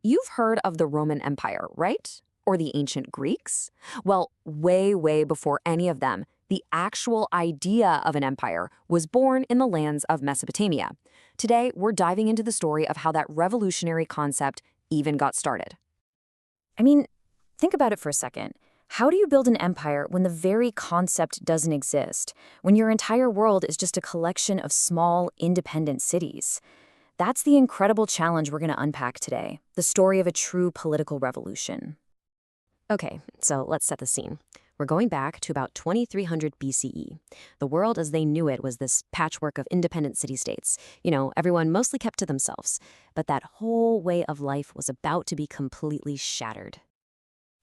You've heard of the Roman Empire, right? Or the ancient Greeks? Well, way before any of them, the actual idea of an empire was born in the lands of Mesopotamia. Today, we're diving into the story of how that revolutionary concept even got started. I mean, think about it for a second. How do you build an empire when the very concept doesn't exist? When your entire world is just a collection of small, independent cities? That's the incredible challenge we're going to unpack today, the story of a true political revolution. Okay, so let's set the scene. We're going back to about 2300 BCE. The world as they knew it was this patchwork of independent city-states. Everyone mostly kept to themselves. But that whole way of life was about to be completely shattered.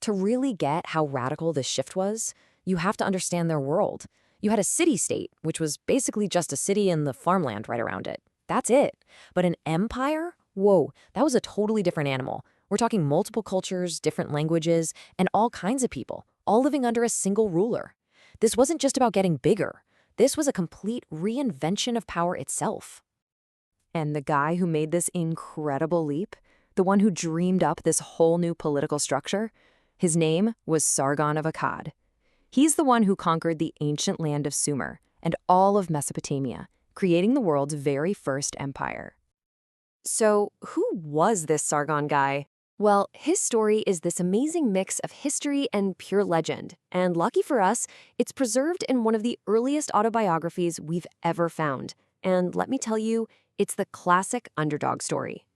To really get how radical this shift was, you have to understand their world. You had a city-state, which was basically just a city and the farmland right around it. That's it. But an empire? Whoa, that was a totally different animal. We're talking multiple cultures, different languages, and all kinds of people, all living under a single ruler. This wasn't just about getting bigger. This was a complete reinvention of power itself. And the guy who made this incredible leap, the one who dreamed up this whole new political structure, his name was Sargon of Akkad. He's the one who conquered the ancient land of Sumer and all of Mesopotamia, creating the world's very first empire. So, who was this Sargon guy? Well, his story is this amazing mix of history and pure legend, and lucky for us, it's preserved in one of the earliest autobiographies we've ever found. And let me tell you, it's the classic underdog story.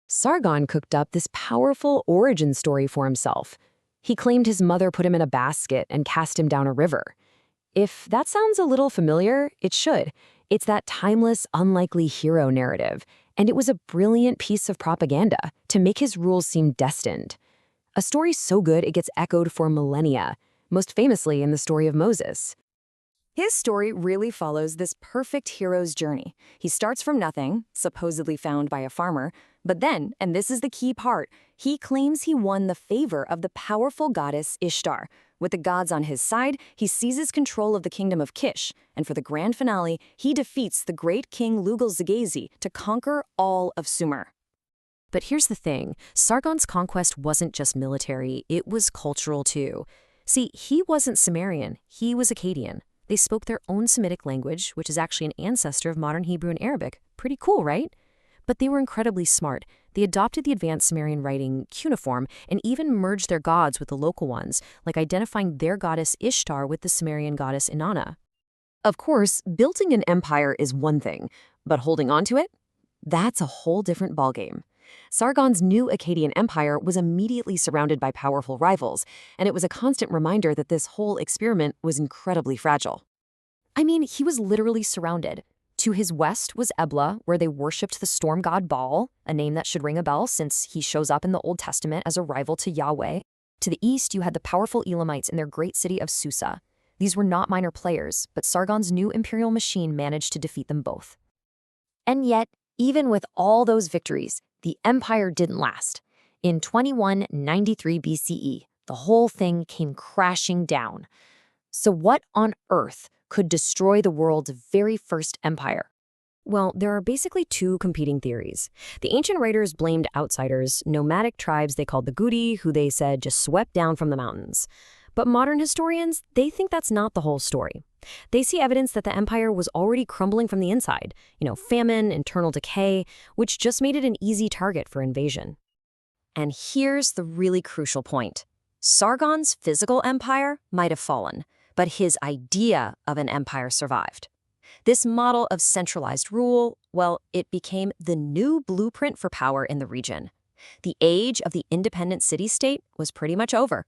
Sargon cooked up this powerful origin story for himself. He claimed his mother put him in a basket and cast him down a river. If that sounds a little familiar, it should. It's that timeless, unlikely hero narrative, and it was a brilliant piece of propaganda to make his rule seem destined. A story so good it gets echoed for millennia, most famously in the story of Moses. His story really follows this perfect hero's journey. He starts from nothing, supposedly found by a farmer, but then, and this is the key part, he claims he won the favor of the powerful goddess Ishtar. With the gods on his side, he seizes control of the kingdom of Kish, and for the grand finale, he defeats the great king Lugal-Zaghazi to conquer all of Sumer. But here's the thing, Sargon's conquest wasn't just military, it was cultural too. See, he wasn't Sumerian, he was Akkadian. They spoke their own Semitic language, which is actually an ancestor of modern Hebrew and Arabic. Pretty cool, right? But they were incredibly smart. They adopted the advanced Sumerian writing cuneiform and even merged their gods with the local ones, like identifying their goddess Ishtar with the Sumerian goddess Inanna. Of course, building an empire is one thing, but holding on to it? That's a whole different ballgame. Sargon's new Akkadian empire was immediately surrounded by powerful rivals, and it was a constant reminder that this whole experiment was incredibly fragile. I mean, he was literally surrounded. To his west was Ebla, where they worshipped the storm god Baal, a name that should ring a bell since he shows up in the Old Testament as a rival to Yahweh. To the east, you had the powerful Elamites in their great city of Susa. These were not minor players, but Sargon's new imperial machine managed to defeat them both. And yet, even with all those victories, the empire didn't last. In 2193 BCE, the whole thing came crashing down. So what on earth could destroy the world's very first empire? Well, there are basically two competing theories. The ancient writers blamed outsiders, nomadic tribes they called the Gudi, who they said just swept down from the mountains. But modern historians, they think that's not the whole story. They see evidence that the empire was already crumbling from the inside, famine, internal decay, which just made it an easy target for invasion. And here's the really crucial point. Sargon's physical empire might have fallen, but his idea of an empire survived. This model of centralized rule, well, it became the new blueprint for power in the region. The age of the independent city-state was pretty much over.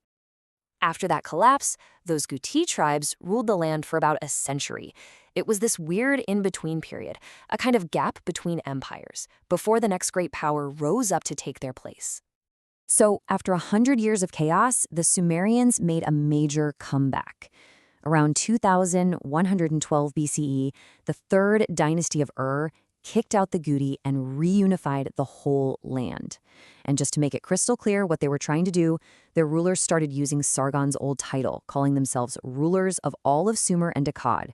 After that collapse, those Guti tribes ruled the land for about a century. It was this weird in-between period, a kind of gap between empires, before the next great power rose up to take their place. So, after 100 years of chaos, the Sumerians made a major comeback. Around 2112 BCE, the third dynasty of Ur kicked out the Gudi and reunified the whole land. And just to make it crystal clear what they were trying to do, their rulers started using Sargon's old title, calling themselves rulers of all of Sumer and Akkad.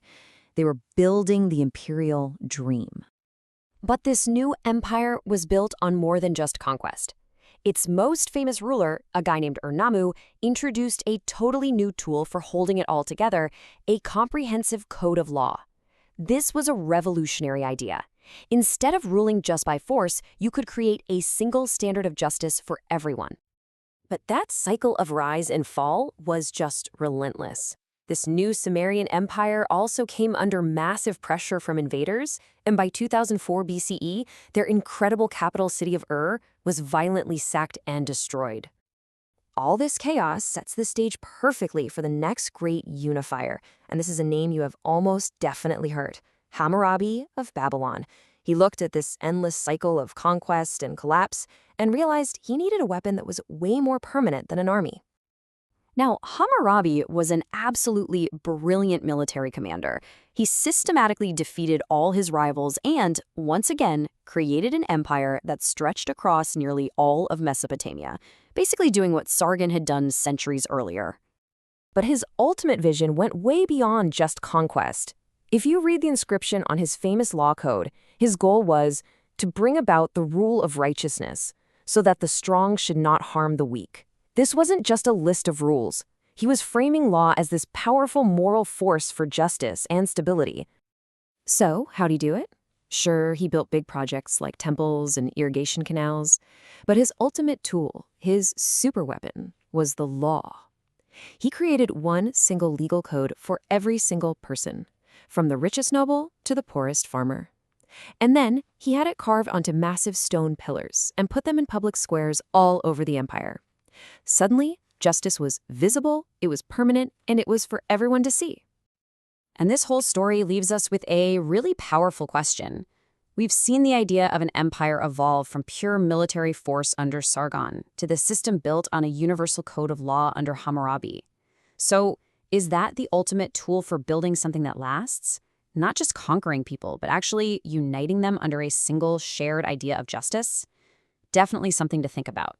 They were building the imperial dream. But this new empire was built on more than just conquest. Its most famous ruler, a guy named Urnamu, introduced a totally new tool for holding it all together, a comprehensive code of law. This was a revolutionary idea. Instead of ruling just by force, you could create a single standard of justice for everyone. But that cycle of rise and fall was just relentless. This new Sumerian empire also came under massive pressure from invaders, and by 2004 BCE, their incredible capital city of Ur was violently sacked and destroyed. All this chaos sets the stage perfectly for the next great unifier, and this is a name you have almost definitely heard, Hammurabi of Babylon. He looked at this endless cycle of conquest and collapse and realized he needed a weapon that was way more permanent than an army. Now, Hammurabi was an absolutely brilliant military commander. He systematically defeated all his rivals and, once again, created an empire that stretched across nearly all of Mesopotamia, basically doing what Sargon had done centuries earlier. But his ultimate vision went way beyond just conquest. If you read the inscription on his famous law code, his goal was to bring about the rule of righteousness, so that the strong should not harm the weak. This wasn't just a list of rules. He was framing law as this powerful moral force for justice and stability. So, how'd he do it? Sure, he built big projects like temples and irrigation canals, but his ultimate tool, his superweapon, was the law. He created one single legal code for every single person, from the richest noble to the poorest farmer. And then he had it carved onto massive stone pillars and put them in public squares all over the empire. Suddenly, justice was visible, it was permanent, and it was for everyone to see. And this whole story leaves us with a really powerful question. We've seen the idea of an empire evolve from pure military force under Sargon to the system built on a universal code of law under Hammurabi. So, is that the ultimate tool for building something that lasts? Not just conquering people, but actually uniting them under a single shared idea of justice? Definitely something to think about.